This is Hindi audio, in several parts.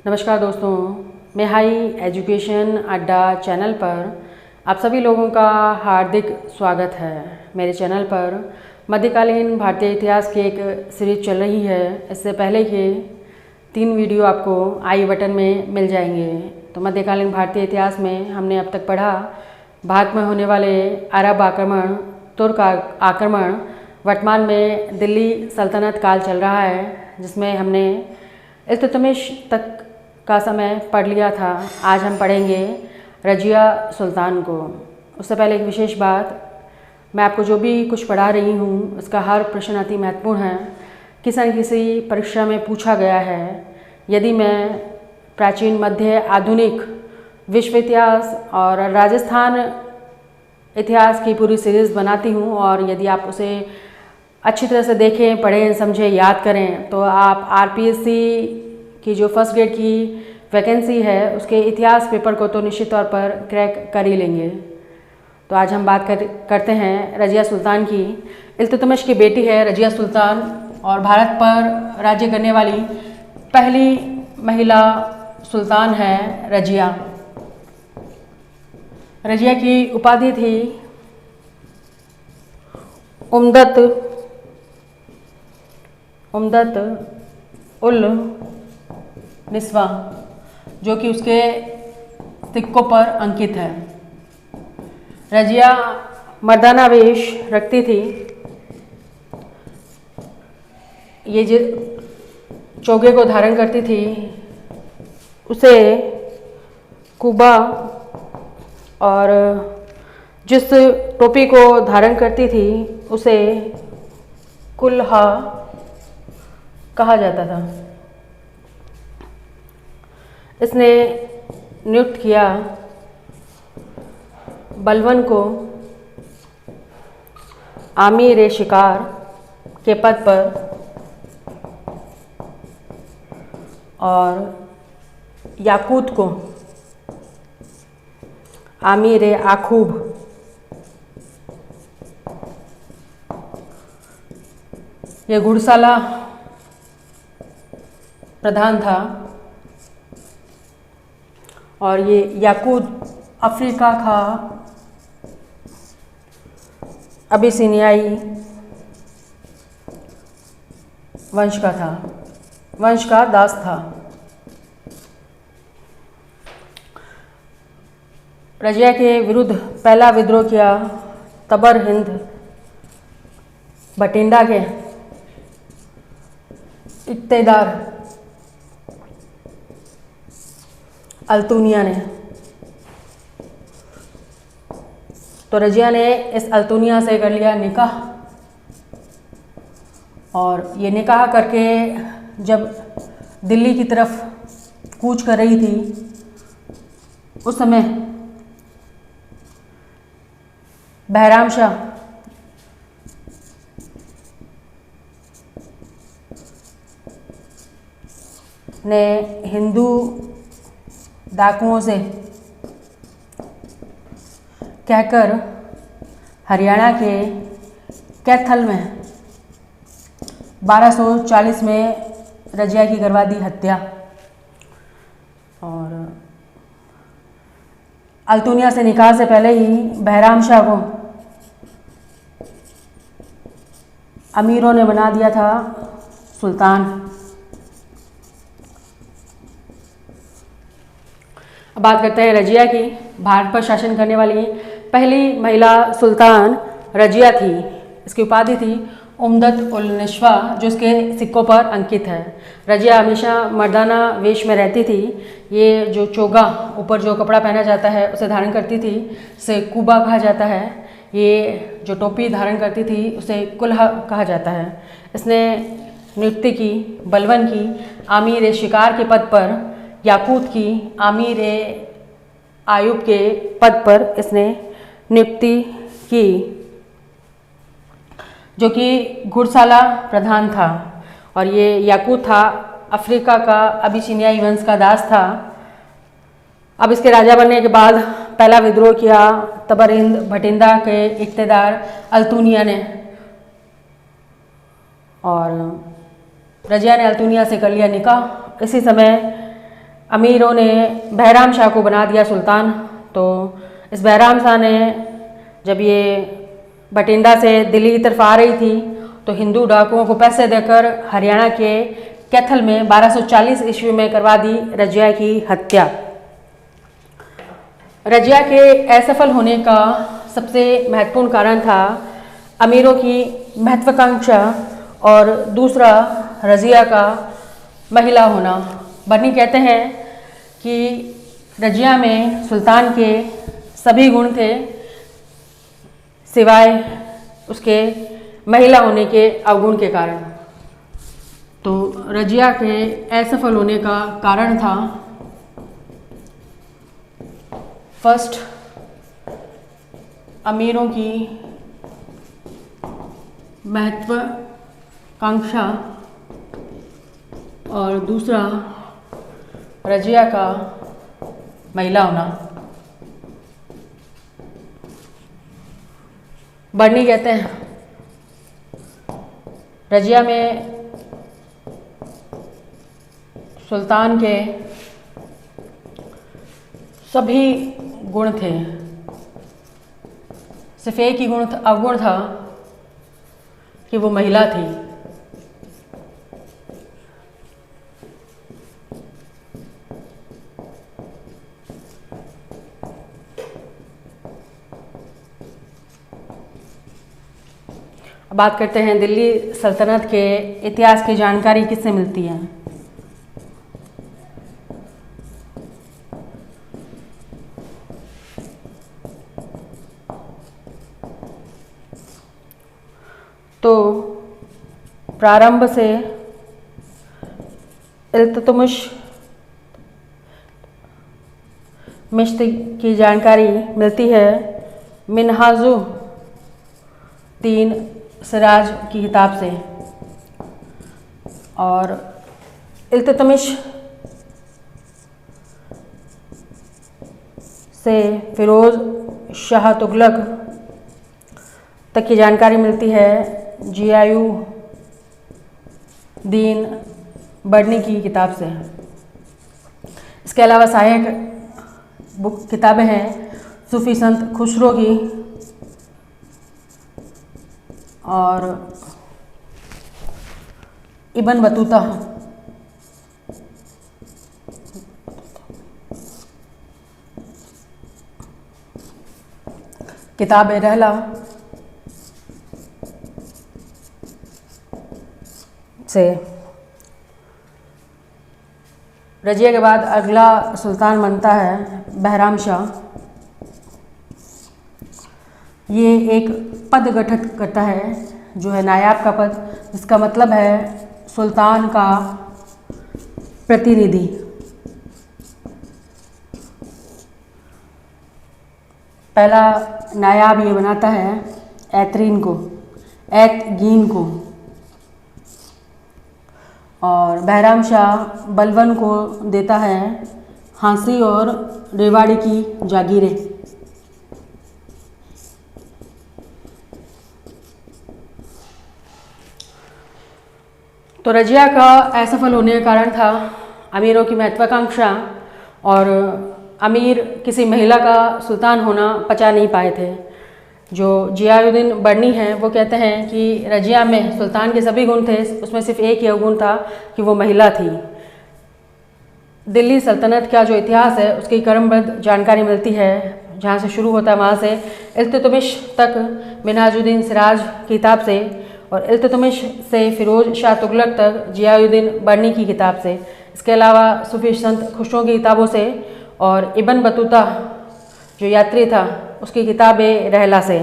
नमस्कार दोस्तों, मैं हाई एजुकेशन अड्डा चैनल पर आप सभी लोगों का हार्दिक स्वागत है। मेरे चैनल पर मध्यकालीन भारतीय इतिहास की एक सीरीज चल रही है। इससे पहले के 3 वीडियो आपको आई बटन में मिल जाएंगे। तो मध्यकालीन भारतीय इतिहास में हमने अब तक पढ़ा भारत में होने वाले अरब आक्रमण, तुर्क आक्रमण, वर्तमान में दिल्ली सल्तनत काल चल रहा है जिसमें हमने इल्तुतमिश तक का समय पढ़ लिया था। आज हम पढ़ेंगे रजिया सुल्तान को। उससे पहले एक विशेष बात, मैं आपको जो भी कुछ पढ़ा रही हूँ उसका हर प्रश्न अति महत्वपूर्ण है। किसी न किसी परीक्षा में पूछा गया है। यदि मैं प्राचीन, मध्य, आधुनिक, विश्व इतिहास और राजस्थान इतिहास की पूरी सीरीज़ बनाती हूँ और यदि आप उसे अच्छी तरह से देखें, पढ़ें, समझें, याद करें तो आप आरपीएससी की जो फर्स्ट ग्रेड की वैकेंसी है उसके इतिहास पेपर को तो निश्चित तौर पर क्रैक कर ही लेंगे। तो आज हम बात करते हैं रजिया सुल्तान की। इल्तुतमिश की बेटी है रजिया सुल्तान और भारत पर राज्य करने वाली पहली महिला सुल्तान है रजिया। रजिया की उपाधि थी उम्दत उल निस्वा, जो कि उसके सिक्कों पर अंकित है। रजिया मर्दाना वेश रखती थी। ये जो चोगे को धारण करती थी उसे कुबा और जिस टोपी को धारण करती थी उसे कुल्हा कहा जाता था। इसने नियुक्त किया बलवन को आमीर शिकार के पद पर और याकूत को आमीर आखूब। यह घुड़साला प्रधान था और ये याकूत अफ्रीका का अबिसिनियाई वंश का दास था। रजिया के विरुद्ध पहला विद्रोह किया तबर हिंद बठिंडा के इक्तेदार अल्तुनिया ने। तो रजिया ने इस अल्तुनिया से कर लिया निकाह और ये निकाह करके जब दिल्ली की तरफ कूच कर रही थी उस समय बहराम शाह ने हिंदू डाकुओं से कहकर हरियाणा के कैथल में 1240 में रजिया की करवा दी हत्या और अल्तुनिया से निकाह से पहले ही बहराम शाह को अमीरों ने बना दिया था सुल्तान। अब बात करते हैं रजिया की। भारत पर शासन करने वाली पहली महिला सुल्तान रजिया थी। इसकी उपाधि थी उम्दत उल निस्वा, जो इसके सिक्कों पर अंकित है। रजिया हमेशा मर्दाना वेश में रहती थी। ये जो चोगा, ऊपर जो कपड़ा पहना जाता है उसे धारण करती थी, उसे कुबा कहा जाता है। ये जो टोपी धारण करती थी उसे कुल्हा कहा जाता है। इसने नियुक्ति की बलवन की आमीर शिकार के पद पर, याकूत की आमीर आयूब के पद पर इसने नियुक्ति की, जो कि घुड़साला प्रधान था और ये याकूत था अफ्रीका का अबिसिनियाई वंश का दास था। अब इसके राजा बनने के बाद पहला विद्रोह किया तबरिंद भटिंडा के इक्तेदार अल्तुनिया ने और रजिया ने अल्तुनिया से कर लिया निकाह। इसी समय अमीरों ने बहराम शाह को बना दिया सुल्तान। तो इस बहराम शाह ने जब ये बठिंडा से दिल्ली की तरफ आ रही थी तो हिंदू डाकुओं को पैसे देकर हरियाणा के कैथल में 1240 ईस्वी में करवा दी रजिया की हत्या। रजिया के असफल होने का सबसे महत्वपूर्ण कारण था अमीरों की महत्वाकांक्षा और दूसरा रजिया का महिला होना। बर्नी कहते हैं कि रजिया में सुल्तान के सभी गुण थे सिवाय उसके महिला होने के अवगुण के कारण। तो रजिया के असफल होने का कारण था फर्स्ट अमीरों की महत्वाकांक्षा और दूसरा रजिया का महिला होना। बर्नी कहते हैं रजिया में सुल्तान के सभी गुण थे, सिर्फ एक ही अवगुण था कि वो महिला थी। अब बात करते हैं दिल्ली सल्तनत के इतिहास की जानकारी किससे मिलती है। तो प्रारंभ से इल्तुतमिश की जानकारी मिलती है मिन्हाजुद्दीन सिराज की किताब से, और इल्तुतमिश से फिरोज शाह तुगलक तक की जानकारी मिलती है जियाउद्दीन बर्नी की किताब से। इसके अलावा सहायक किताबें हैं सूफी संत खुसरो की और इब्न बतूता। किताब रहला से। रजिया के बाद अगला सुल्तान बनता है बहराम शाह। ये एक पद गठित करता है जो है नायाब का पद, जिसका मतलब है सुल्तान का प्रतिनिधि। पहला नायाब ये बनाता है ऐतगीन को, और बहराम शाह बलवन को देता है हांसी और रेवाड़ी की जागीरें। तो रजिया का असफल होने का कारण था अमीरों की महत्वाकांक्षा, और अमीर किसी महिला का सुल्तान होना पचा नहीं पाए थे। जो जियाउद्दीन बर्नी हैं वो कहते हैं कि रजिया में सुल्तान के सभी गुण थे, उसमें सिर्फ एक ही अवगुण था कि वो महिला थी। दिल्ली सल्तनत का जो इतिहास है उसकी क्रमबद्ध जानकारी मिलती है, जहाँ से शुरू होता है वहाँ से इल्तुतमिश तक मिन्हाजुद्दीन सिराज की किताब से, और इल्तुतमिश से फिरोज शाह तुगलक तक जियाउद्दीन बर्नी की किताब से। इसके अलावा सूफी संत खुसरो की किताबों से, और इब्न बतूता जो यात्री था उसकी किताब रहला से।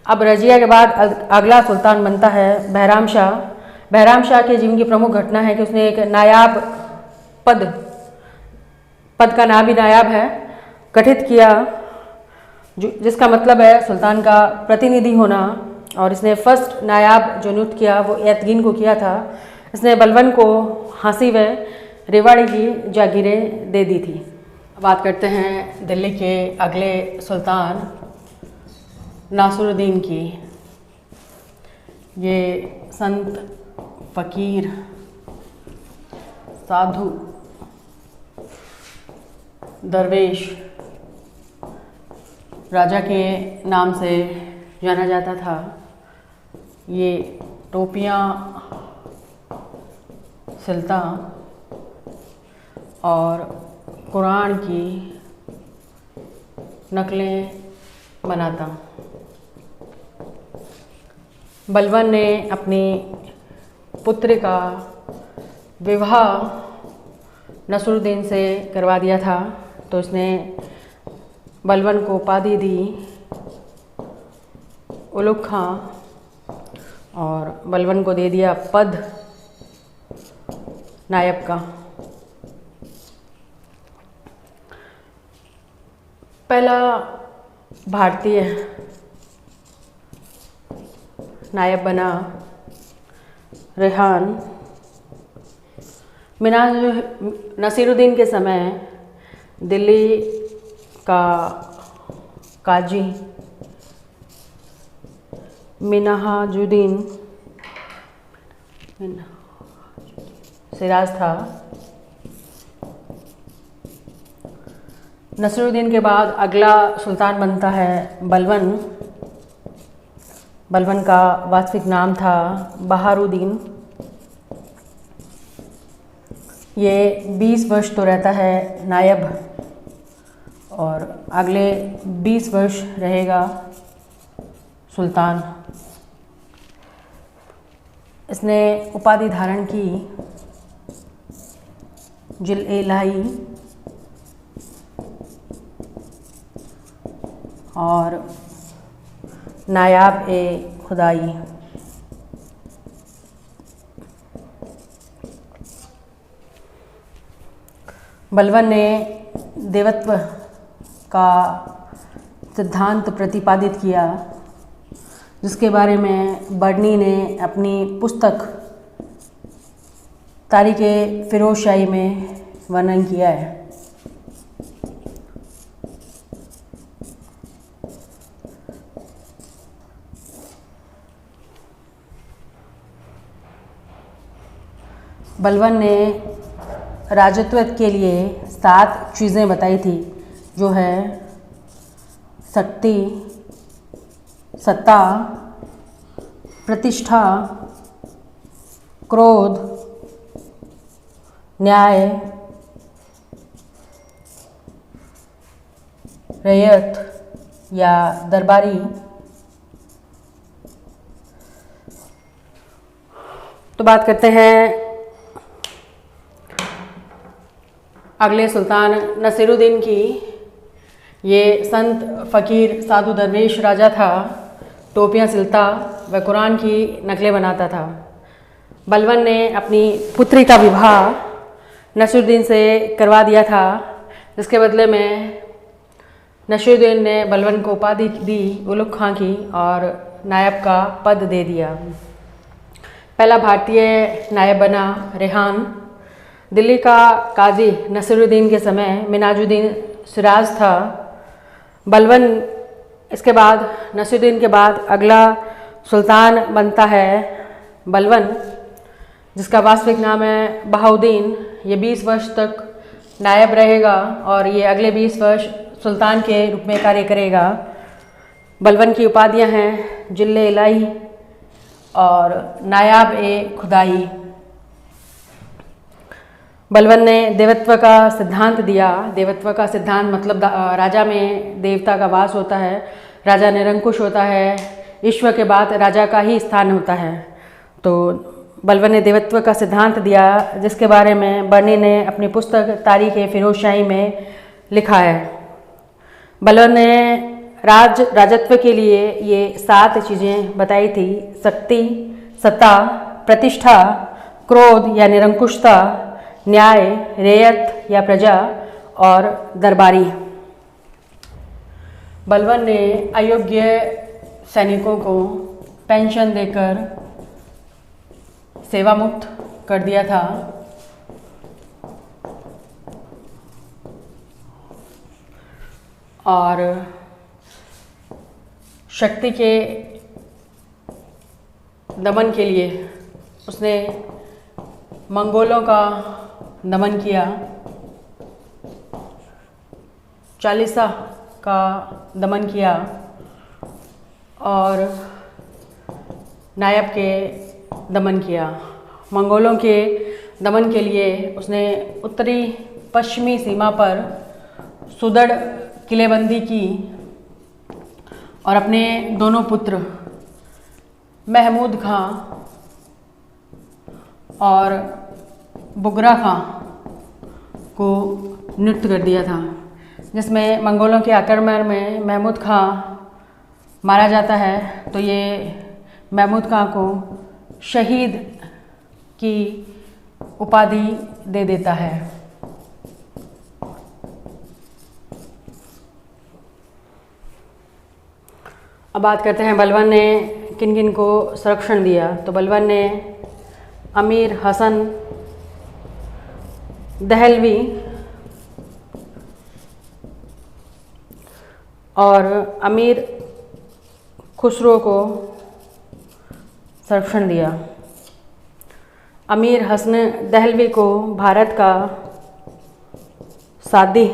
अब रजिया के बाद अगला सुल्तान बनता है बहराम शाह। बहराम शाह के जीवन की प्रमुख घटना है कि उसने एक नायाब पद का नाम भी नायाब है गठित किया, जिसका मतलब है सुल्तान का प्रतिनिधि होना। और इसने फर्स्ट नायाब जो नियुक्त किया वो ऐतगीन को किया था। इसने बलवन को हांसी व रेवाड़ी की जागीरें दे दी थी। बात करते हैं दिल्ली के अगले सुल्तान नासिरुद्दीन की। ये संत फकीर साधु दरवेश राजा के नाम से जाना जाता था। ये टोपियाँ सिलता और कुरान की नकलें बनाता। बलबन ने अपनी पुत्री का विवाह नसरुद्दीन से करवा दिया था, तो उसने बलबन को उपाधि दी उलुग खां और बलबन को दे दिया पद नायब का। पहला भारतीय नायब बना रेहान। नसीरुद्दीन के समय दिल्ली का काजी मिन्हाजुद्दीन सिराज था। नसीरुद्दीन के बाद अगला सुल्तान बनता है बलबन। बलबन का वास्तविक नाम था बहारुद्दीन। ये 20 वर्ष तो रहता है नायब और अगले 20 वर्ष रहेगा सुल्तान। इसने उपाधि धारण की जिल-ए-इलाही और नायाब-ए-खुदाई। बलबन ने देवत्व का सिद्धांत प्रतिपादित किया, जिसके बारे में बर्नी ने अपनी पुस्तक तारीख़-ए-फ़िरोज़शाही में वर्णन किया है। बलबन ने राजत्व के लिए 7 चीज़ें बताई थी, जो है शक्ति, सत्ता, प्रतिष्ठा, क्रोध, न्याय, रैयत या दरबारी। तो बात करते हैं अगले सुल्तान नसीरुद्दीन की। ये संत फ़कीर साधु दरवेश राजा था। टोपियाँ सिलता व कुरान की नकलें बनाता था। बलबन ने अपनी पुत्री का विवाह नसीरुद्दीन से करवा दिया था, जिसके बदले में नसीरुद्दीन ने बलबन को उपाधि दी उलुग खां की और नायब का पद दे दिया। पहला भारतीय नायब बना रेहान। दिल्ली का काजी नसीरुद्दीन के समय मिन्हाजुद्दीन सिराज था। बलबन इसके बाद नसीरुद्दीन के बाद अगला सुल्तान बनता है बलबन, जिसका वास्तविक नाम है बहाउद्दीन। ये 20 वर्ष तक नायब रहेगा और ये अगले 20 वर्ष सुल्तान के रूप में कार्य करेगा। बलबन की उपाधियां हैं जिल-ए-इलाही और नायाब-ए-खुदाई। बलबन ने देवत्व का सिद्धांत दिया। देवत्व का सिद्धांत मतलब राजा में देवता का वास होता है, राजा निरंकुश होता है, ईश्वर के बाद राजा का ही स्थान होता है। तो बलबन ने देवत्व का सिद्धांत दिया, जिसके बारे में बर्नी ने अपनी पुस्तक तारीख़-ए-फ़िरोज़शाही में लिखा है। बलबन ने राजत्व के लिए ये 7 चीज़ें बताई थी: शक्ति, सत्ता, प्रतिष्ठा, क्रोध या निरंकुशता, न्याय, रैयत या प्रजा और दरबारी। बलबन ने अयोग्य सैनिकों को पेंशन देकर सेवा मुक्त कर दिया था। और शक्ति के दमन के लिए उसने मंगोलों का दमन किया। चालीसा का दमन किया और नायब के दमन किया। मंगोलों के दमन के लिए उसने उत्तरी पश्चिमी सीमा पर सुदृढ़ किलेबंदी की और अपने दोनों पुत्र महमूद खां और बुगरा खां को नियुक्त कर दिया था, जिसमें मंगोलों के आक्रमण में महमूद खां मारा जाता है तो ये महमूद खां को शहीद की उपाधि दे देता है। अब बात करते हैं बलबन ने किन किन को संरक्षण दिया। तो बलबन ने अमीर हसन दहलवी और अमीर खुसरो को संरक्षण दिया। अमीर हसन दहलवी को भारत का सादी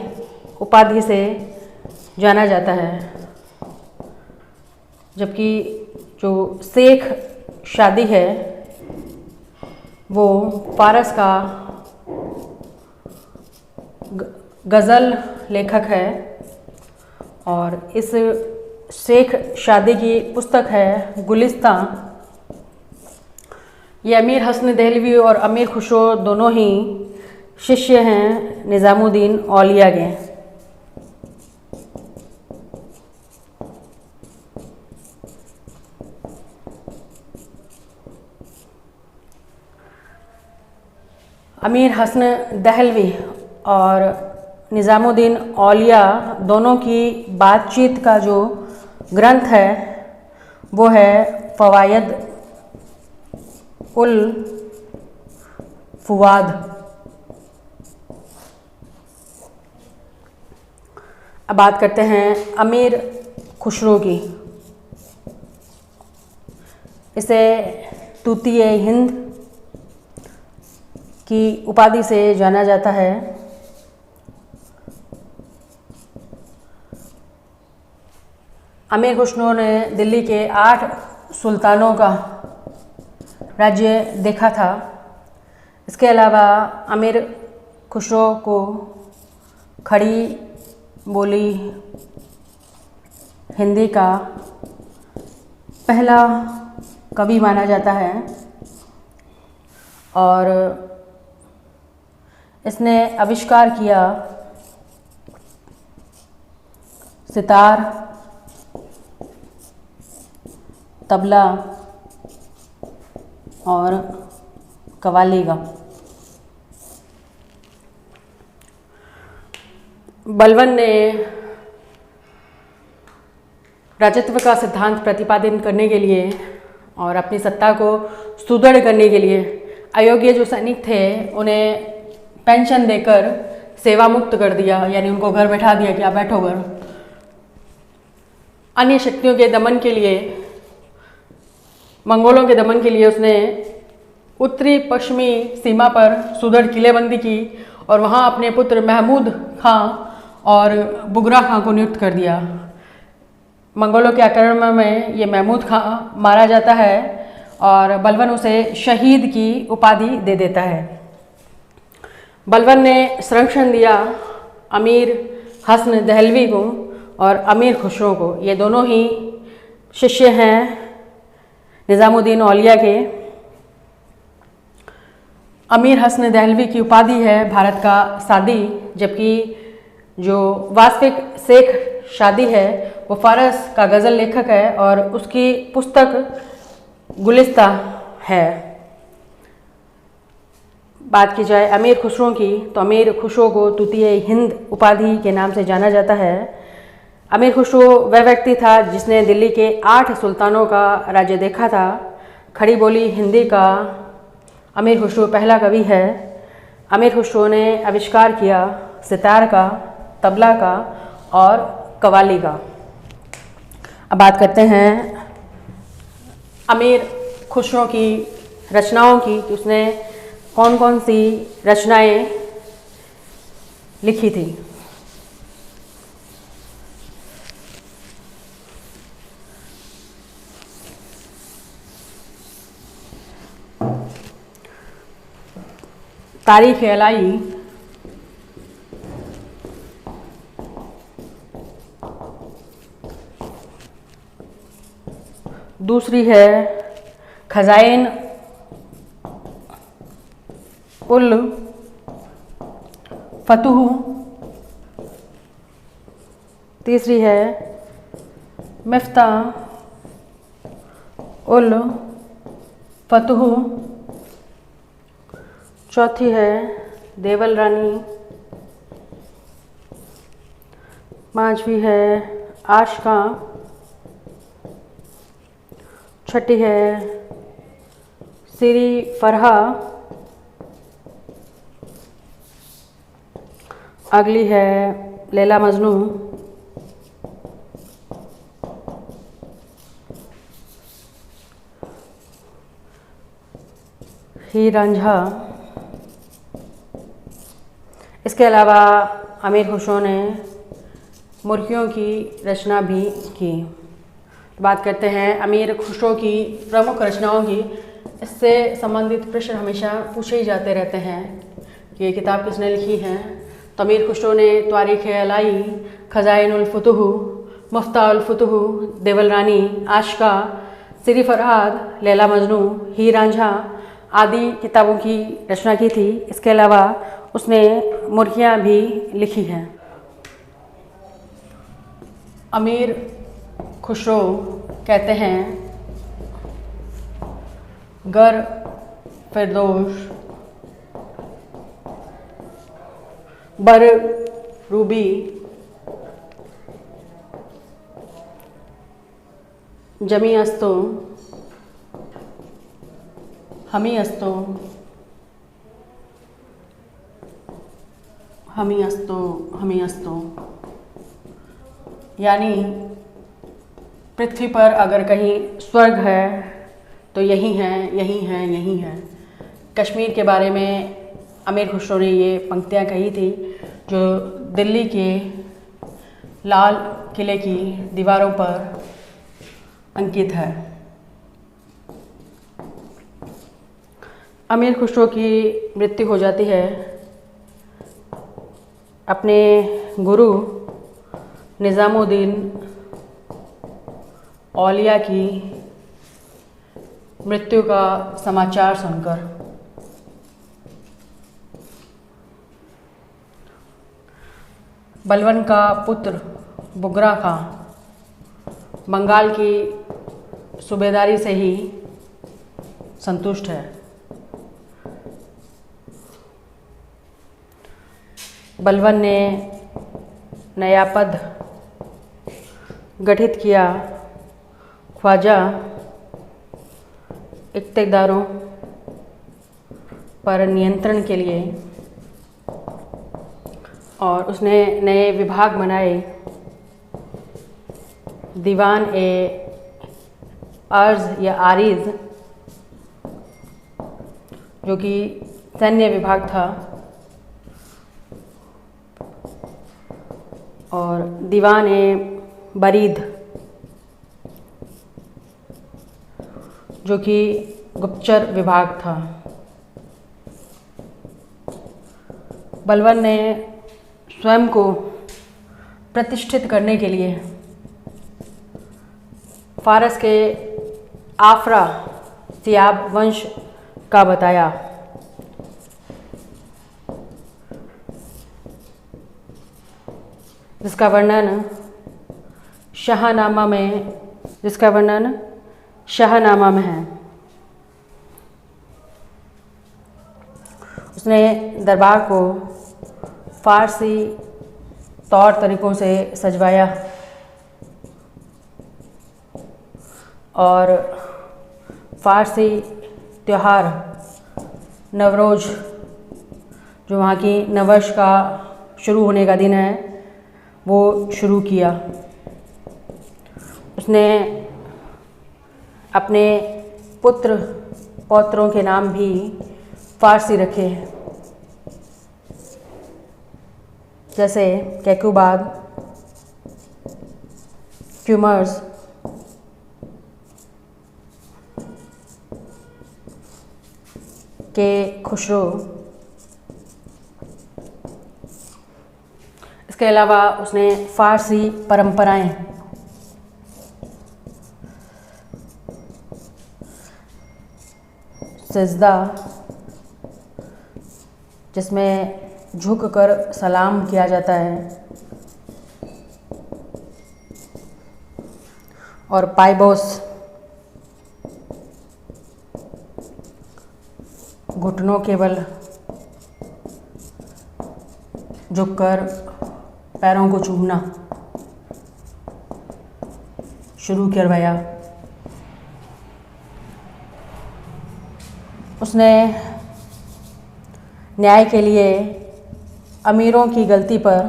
उपाधि से जाना जाता है, जबकि जो शेख शादी है वो फारस का गज़ल लेखक है और इस शेख शादी की पुस्तक है गुलिस्तां। ये अमीर हसन दहलवी और अमीर खुसरो दोनों ही शिष्य हैं निज़ामुद्दीन औलिया के। अमीर हसन दहलवी और निज़ामुद्दीन औलिया दोनों की बातचीत का जो ग्रंथ है वो है फ़वायद उल फ़ुआद। अब बात करते हैं अमीर खुसरो की। इसे तूतीए हिंद की उपाधि से जाना जाता है। अमीर खुसरो ने दिल्ली के 8 सुल्तानों का राज्य देखा था। इसके अलावा अमीर खुसरो को खड़ी बोली हिंदी का पहला कवि माना जाता है और इसने आविष्कार किया सितार, तबला और कव्वाली का। बलबन ने राजत्व का सिद्धांत प्रतिपादन करने के लिए और अपनी सत्ता को सुदृढ़ करने के लिए अयोग्य जो सैनिक थे उन्हें पेंशन देकर सेवा मुक्त कर दिया, यानी उनको घर बैठा दिया कि आप बैठो घर। अन्य शक्तियों के दमन के लिए, मंगोलों के दमन के लिए उसने उत्तरी पश्चिमी सीमा पर सुदृढ़ किलेबंदी की और वहाँ अपने पुत्र महमूद खां और बुगरा खां को नियुक्त कर दिया। मंगोलों के आक्रमण में ये महमूद खां मारा जाता है और बलबन उसे शहीद की उपाधि दे देता है। बलबन ने संरक्षण दिया अमीर हसन दहलवी को और अमीर खुसरो को। ये दोनों ही शिष्य हैं निज़ामुद्दीन औलिया के। अमीर हसन दहलवी की उपाधि है भारत का सादी, जबकि जो वास्तविक शेख शादी है वो फारस का गज़ल लेखक है और उसकी पुस्तक गुलिस्तां है। बात की जाए अमीर खुसरो की तो अमीर खुसरो को तूतीए हिंद उपाधि के नाम से जाना जाता है। अमीर खुसरो वह व्यक्ति था जिसने दिल्ली के 8 सुल्तानों का राज्य देखा था। खड़ी बोली हिंदी का अमीर खुसरो पहला कवि है। अमीर खुसरो ने आविष्कार किया सितार का, तबला का और कव्वाली का। अब बात करते हैं अमीर खुसरो की रचनाओं की कि उसने कौन कौन सी रचनाएं लिखी थी। तारीख अलाई, दूसरी है खजाइन उल फतूह, तीसरी है मिफ्ता उल फतूह, चौथी है देवल रानी, पांचवी है आशका, छठी है सिरी फरहा, अगली है लैला मजनू, हीर रांझा। इसके अलावा अमीर खुसरो ने मुर्गियों की रचना भी की। बात करते हैं अमीर खुसरो की प्रमुख रचनाओं की। इससे संबंधित प्रश्न हमेशा पूछे ही जाते रहते हैं कि ये किताब किसने लिखी है। तो अमीर खुसरो ने तारीख अलाई, खजाइन उल फतूह, मुफ्ता उल फतूह, देवल रानी, आशका, सिरी फरहाद, लैला मजनू, हीर रांझा आदि किताबों की रचना की थी। इसके अलावा उसने मुर्गियाँ भी लिखी हैं। अमीर खुसरो कहते हैं गर फिरदौस बर रूबी जमी अस्तो हमी अस्तो हमी अस्तो हमी अस्तो, यानी पृथ्वी पर अगर कहीं स्वर्ग है तो यही है, यही है, यही है। कश्मीर के बारे में अमीर खुसरो ने ये पंक्तियाँ कही थी जो दिल्ली के लाल किले की दीवारों पर अंकित है। अमीर खुसरो की मृत्यु हो जाती है अपने गुरु निज़ामुद्दीन औलिया की मृत्यु का समाचार सुनकर। बलवन का पुत्र बुगरा खां बंगाल की सूबेदारी से ही संतुष्ट है। बलवन ने नया पद गठित किया, ख्वाजा इक़्तिदारों पर नियंत्रण के लिए, और उसने नए विभाग बनाए, दीवान ए अर्ज़ या आरिज़ जो कि सैन्य विभाग था, और दीवान ए बरीद जो कि गुप्तचर विभाग था। बलवन ने स्वयं को प्रतिष्ठित करने के लिए फारस के आफरा सियाब वंश का बताया। जिसका वर्णन शाहनामा में है। उसने दरबार को फारसी तौर तरीक़ों से सजवाया और फारसी त्यौहार नवरोज़ जो वहाँ की नववर्ष का शुरू होने का दिन है वो शुरू किया। उसने अपने पुत्र पौत्रों के नाम भी फारसी रखे हैं, जैसे कैकुबाद, क्यूमर्स, के खुसरो, इसके अलावा उसने फ़ारसी परंपराएं, सजदा जिसमें झुककर सलाम किया जाता है, और पाइबोस घुटनों के बल झुककर पैरों को चूमना शुरू करवाया। उसने न्याय के लिए अमीरों की गलती पर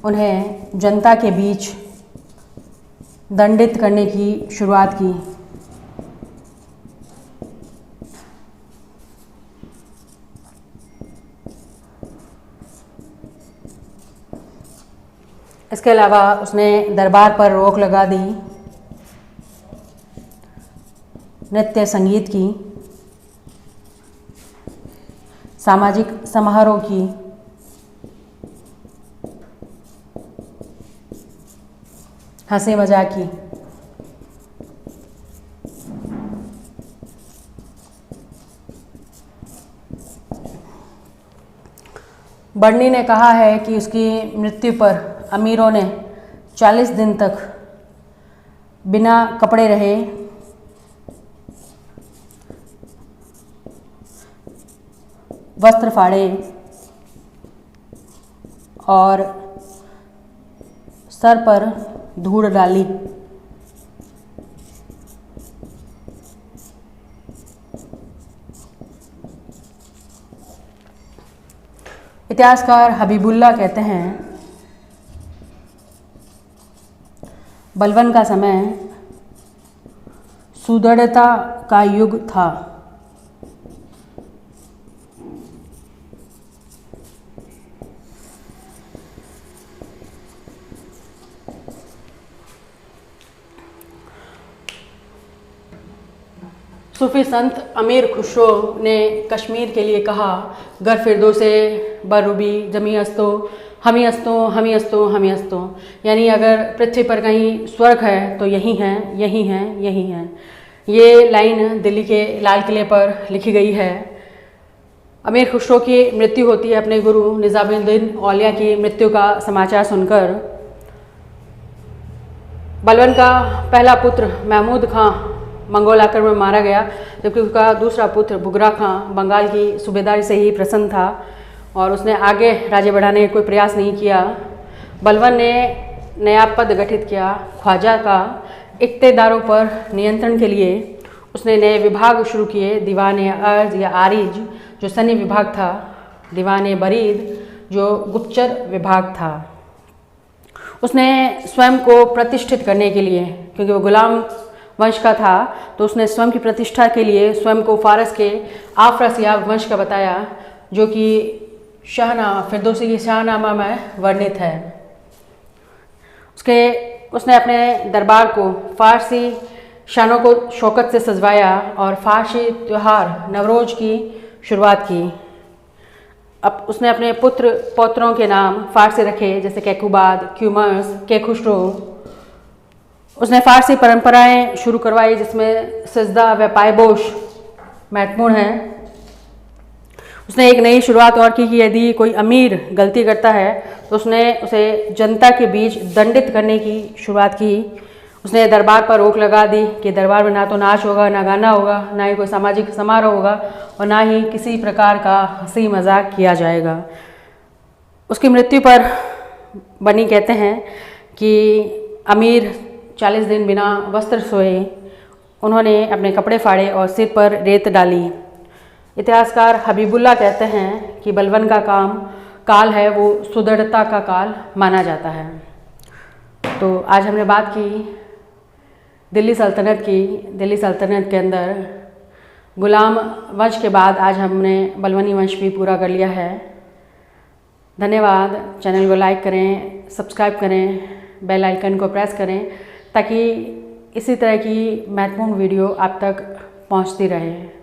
उन्हें जनता के बीच दंडित करने की शुरुआत की। इसके अलावा उसने दरबार पर रोक लगा दी नृत्य संगीत की, सामाजिक समारोह की, हंसी मजाक की। बर्नी ने कहा है कि उसकी मृत्यु पर अमीरों ने 40 दिन तक बिना कपड़े रहे, वस्त्र फाड़े और सर पर धूड़ डाली। इतिहासकार हबीबुल्लाह कहते हैं, बलबन का समय सुदृढ़ता का युग था। सूफी संत अमीर खुसरो ने कश्मीर के लिए कहा, गर फिरदौसे बरूबी जमी अस्तो हमी अस्तो हमी अस्तो हमी अस्तो, यानी अगर पृथ्वी पर कहीं स्वर्ग है तो यही है, यही है, यही है। ये लाइन दिल्ली के लाल किले पर लिखी गई है। अमीर खुसरो की मृत्यु होती है अपने गुरु निज़ामुद्दीन औलिया की मृत्यु का समाचार सुनकर। बलबन का पहला पुत्र महमूद खां मंगोल आक्रमण में मारा गया, जबकि उसका दूसरा पुत्र बुगरा खां बंगाल की सूबेदारी से ही प्रसन्न था और उसने आगे राज्य बढ़ाने का कोई प्रयास नहीं किया। बलबन ने नया पद गठित किया, ख्वाजा का इक्तेदारों पर नियंत्रण के लिए उसने नए विभाग शुरू किए, दीवान अर्ज या आरिज जो सैन्य विभाग था, दीवान बरीद जो गुप्तचर विभाग था। उसने स्वयं को प्रतिष्ठित करने के लिए, क्योंकि वो गुलाम वंश का था, तो उसने स्वयं की प्रतिष्ठा के लिए स्वयं को फारस के आफरासियाब वंश का बताया, जो कि फिरदौसी की शाहनामा में वर्णित है। उसने अपने दरबार को फारसी शानों को शौकत से सजवाया और फारसी त्यौहार नवरोज की शुरुआत की। अब उसने अपने पुत्र पौत्रों के नाम फारसी रखे, जैसे कैकुबाद, क्यूमर्स, केखुसरो। उसने फारसी परंपराएं शुरू करवाई, जिसमें सजदा व पायबोश महत्वपूर्ण है। उसने एक नई शुरुआत और की कि यदि कोई अमीर गलती करता है तो उसने उसे जनता के बीच दंडित करने की शुरुआत की। उसने दरबार पर रोक लगा दी कि दरबार में ना तो नाच होगा, ना गाना होगा, ना ही कोई सामाजिक समारोह होगा और ना ही किसी प्रकार का हंसी मजाक किया जाएगा। उसकी मृत्यु पर बनी कहते हैं कि अमीर 40 दिन बिना वस्त्र सोए, उन्होंने अपने कपड़े फाड़े और सिर पर रेत डाली। इतिहासकार हबीबुल्लाह कहते हैं कि बलबन का काल है वो सुदृढ़ता का काल माना जाता है। तो आज हमने बात की दिल्ली सल्तनत की। दिल्ली सल्तनत के अंदर गुलाम वंश के बाद आज हमने बलबनी वंश भी पूरा कर लिया है। धन्यवाद। चैनल को लाइक करें, सब्सक्राइब करें, बेल आइकन को प्रेस करें ताकि इसी तरह की महत्वपूर्ण वीडियो आप तक पहुंचती रहे।